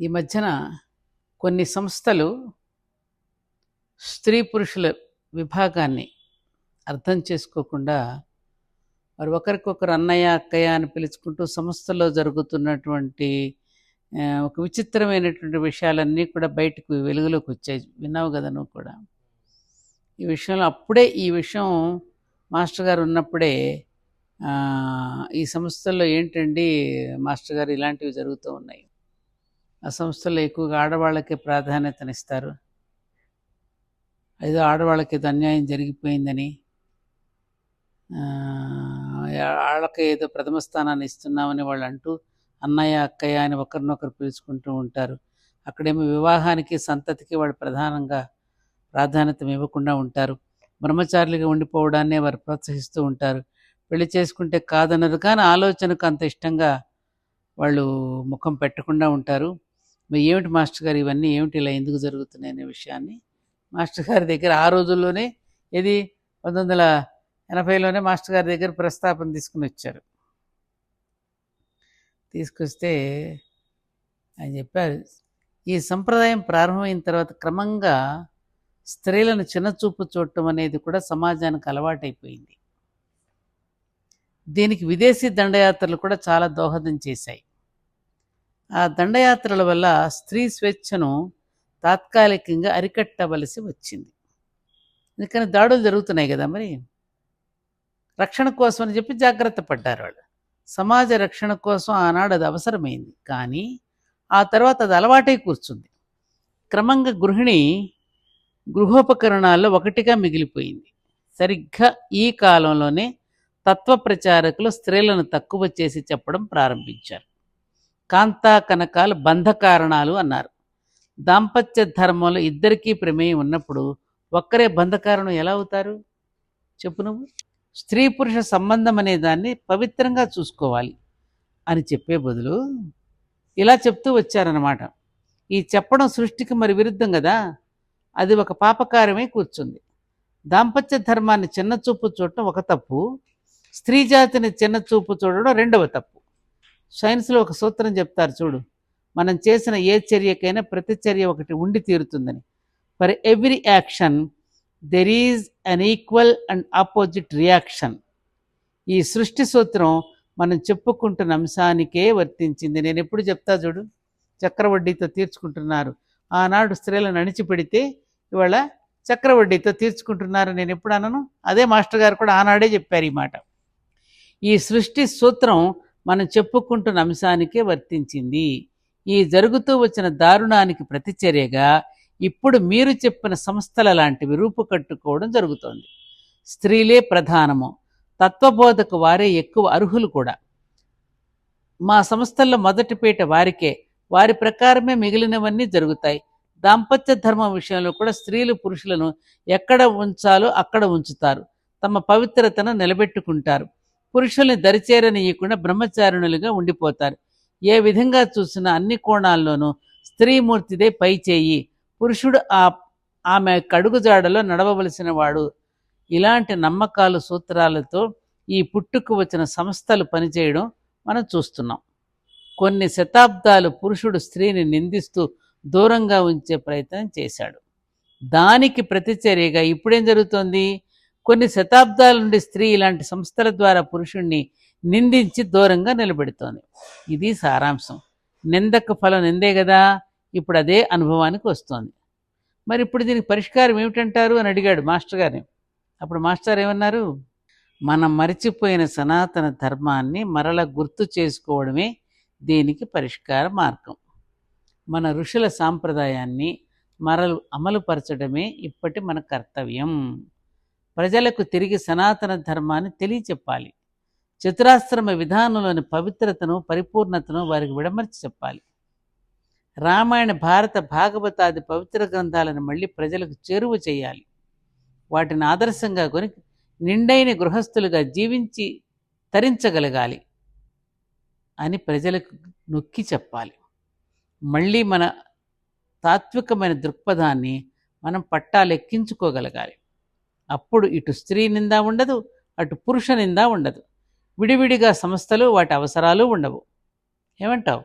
ఈ మధ్యన కొన్ని సంస్థలు స్త్రీ పురుషుల విభాగాన్ని అర్థం చేసుకోకుండా మరి ఒకరికొకరు అన్నయ్య అక్కయ్య అని పిలుచుకుంటూ సంస్థలో జరుగుతున్నటువంటి ఒక విచిత్రమైనటువంటి విషయాలన్నీ కూడా బయటకు వెలుగులోకి వచ్చాయి. విన్నావు కదా నువ్వు కూడా. ఈ విషయంలో అప్పుడే ఈ విషయం మాస్టర్ గారు ఉన్నప్పుడే ఈ సంస్థల్లో ఏంటండి మాస్టర్ గారు ఇలాంటివి జరుగుతూ ఉన్నాయి, ఆ సంస్థల్లో ఎక్కువగా ఆడవాళ్ళకే ప్రాధాన్యతనిస్తారు, ఏదో ఆడవాళ్ళకి ఏదో అన్యాయం జరిగిపోయిందని, వాళ్ళకి ఏదో ప్రథమ స్థానాన్ని ఇస్తున్నామని వాళ్ళు అంటూ అన్నయ్య అక్కయ్య అని ఒకరినొకరు పిలుచుకుంటూ ఉంటారు. అక్కడేమో వివాహానికి సంతతికి వాళ్ళు ప్రధానంగా ప్రాధాన్యత ఇవ్వకుండా ఉంటారు. బ్రహ్మచారులుగా ఉండిపోవడాన్నే వారు ప్రోత్సహిస్తూ ఉంటారు. పెళ్లి చేసుకుంటే కాదనరు, కానీ ఆలోచనకు అంత ఇష్టంగా వాళ్ళు ముఖం పెట్టకుండా ఉంటారు. మరి ఏమిటి మాస్టర్ గారు ఇవన్నీ ఏమిటి, ఇలా ఎందుకు జరుగుతున్నాయి అనే విషయాన్ని మాస్టర్ గారి దగ్గర ఆ రోజుల్లోనే, ఇది 1980లోనే మాస్టర్ గారి దగ్గర ప్రస్తాపన తీసుకుని వచ్చారు. తీసుకొస్తే ఆయన చెప్పారు, ఈ సంప్రదాయం ప్రారంభమైన తర్వాత క్రమంగా స్త్రీలను చిన్నచూపు చూడటం అనేది కూడా సమాజానికి అలవాటైపోయింది. దీనికి విదేశీ దండయాత్రలు కూడా చాలా దోహదం చేశాయి. ఆ దండయాత్రల వల్ల స్త్రీ స్వేచ్ఛను తాత్కాలికంగా అరికట్టవలసి వచ్చింది. ఎందుకని దాడులు జరుగుతున్నాయి కదా, మరి రక్షణ కోసం అని చెప్పి జాగ్రత్త పడ్డారు వాళ్ళు. సమాజ రక్షణ కోసం ఆనాడు అది అవసరమైంది, కానీ ఆ తర్వాత అది అలవాటై కూర్చుంది. క్రమంగా గృహోపకరణాల్లో ఒకటిగా మిగిలిపోయింది. సరిగ్గా ఈ కాలంలోనే తత్వ ప్రచారకులు స్త్రీలను తక్కువ చేసి చెప్పడం ప్రారంభించారు. కాంతా కనకాలు బంధకారణాలు అన్నారు. దాంపత్య ధర్మంలో ఇద్దరికీ ప్రమేయం ఉన్నప్పుడు ఒక్కరే బంధకారణం ఎలా అవుతారు చెప్పు నువ్వు? స్త్రీ పురుష సంబంధం అనే దాన్ని పవిత్రంగా చూసుకోవాలి అని చెప్పే బదులు ఇలా చెప్తూ వచ్చారన్నమాట. ఈ చెప్పడం సృష్టికి మరి విరుద్ధం కదా, అది ఒక పాపకారమే కూర్చుంది. దాంపత్య ధర్మాన్ని చిన్నచూపు చూడటం ఒక తప్పు, స్త్రీ జాతిని చిన్నచూపు చూడడం రెండవ తప్పు. సైన్స్లో ఒక సూత్రం చెప్తారు చూడు, మనం చేసిన ఏ చర్యకైనా ప్రతిచర్య ఒకటి ఉండి తీరుతుందని. For every action there is an equal and opposite reaction. ఈ సృష్టి సూత్రం మనం చెప్పుకుంటున్న అంశానికే వర్తించింది. నేను ఎప్పుడు చెప్తా చూడు, చక్రవడ్డీతో తీర్చుకుంటున్నారు. ఆనాడు స్త్రీలను అణిచిపెడితే ఇవాళ చక్రవడ్డీతో తీర్చుకుంటున్నారు. నేను ఎప్పుడు అనను, అదే మాస్టర్ గారు కూడా ఆనాడే చెప్పారు ఈ మాట. ఈ సృష్టి సూత్రం మనం చెప్పుకుంటున్న అంశానికే వర్తించింది. ఈ జరుగుతూ వచ్చిన దారుణానికి ప్రతిచర్యగా ఇప్పుడు మీరు చెప్పిన సంస్థల లాంటివి రూపుకట్టుకోవడం జరుగుతోంది. స్త్రీలే ప్రధానము, తత్వబోధకు వారే ఎక్కువ అర్హులు కూడా. మా సంస్థల్లో మొదటి పీట వారికే, వారి ప్రకారమే మిగిలినవన్నీ జరుగుతాయి. దాంపత్య ధర్మం విషయంలో కూడా స్త్రీలు పురుషులను ఎక్కడ ఉంచాలో అక్కడ ఉంచుతారు, తమ పవిత్రతను నిలబెట్టుకుంటారు. పురుషుల్ని దరిచేరనీయకుండా బ్రహ్మచారిణులుగా ఉండిపోతారు. ఏ విధంగా చూసినా అన్ని కోణాల్లోనూ స్త్రీమూర్తిదే పై చేయి, పురుషుడు ఆమె కడుగుజాడలో నడవవలసిన వాడు. ఇలాంటి నమ్మకాలు సూత్రాలతో ఈ పుట్టుకు వచ్చిన సంస్థలు పనిచేయడం మనం చూస్తున్నాం. కొన్ని శతాబ్దాలు పురుషుడు స్త్రీని నిందిస్తూ దూరంగా ఉంచే ప్రయత్నం చేశాడు. దానికి ప్రతిచర్యగా ఇప్పుడేం జరుగుతోంది? కొన్ని శతాబ్దాల నుండి స్త్రీ ఇలాంటి సంస్థల ద్వారా పురుషుణ్ణి నిందించి దూరంగా నిలబెడుతోంది. ఇది సారాంశం. నిందకు ఫలం నిందే కదా, ఇప్పుడు అదే అనుభవానికి వస్తోంది. మరి ఇప్పుడు దీనికి పరిష్కారం ఏమిటంటారు అని అడిగాడు మాస్టర్ గారిని. అప్పుడు మాస్టర్ ఏమన్నారు? మనం మరిచిపోయిన సనాతన ధర్మాన్ని మరల గుర్తు చేసుకోవడమే దీనికి పరిష్కార మార్గం. మన ఋషుల సాంప్రదాయాన్ని అమలుపరచడమే ఇప్పటి మన కర్తవ్యం. ప్రజలకు తిరిగి సనాతన ధర్మాన్ని తెలియచెప్పాలి. చతురాశ్రమ విధానంలోని పవిత్రతను పరిపూర్ణతను వారికి విడమర్చి చెప్పాలి. రామాయణ భారత భాగవతాది పవిత్ర గ్రంథాలను మళ్ళీ ప్రజలకు చేరువ చేయాలి. వాటిని ఆదర్శంగా కొని నిండైన గృహస్థులుగా జీవించి తరించగలగాలి అని ప్రజలకు నొక్కి చెప్పాలి. మళ్ళీ మన తాత్వికమైన దృక్పథాన్ని మనం పట్టాలెక్కించుకోగలగాలి. అప్పుడు ఇటు స్త్రీ నింద ఉండదు, అటు పురుష నింద ఉండదు. విడివిడిగా సంస్థలు వాటి అవసరాలు ఉండవు. ఏమంటావు?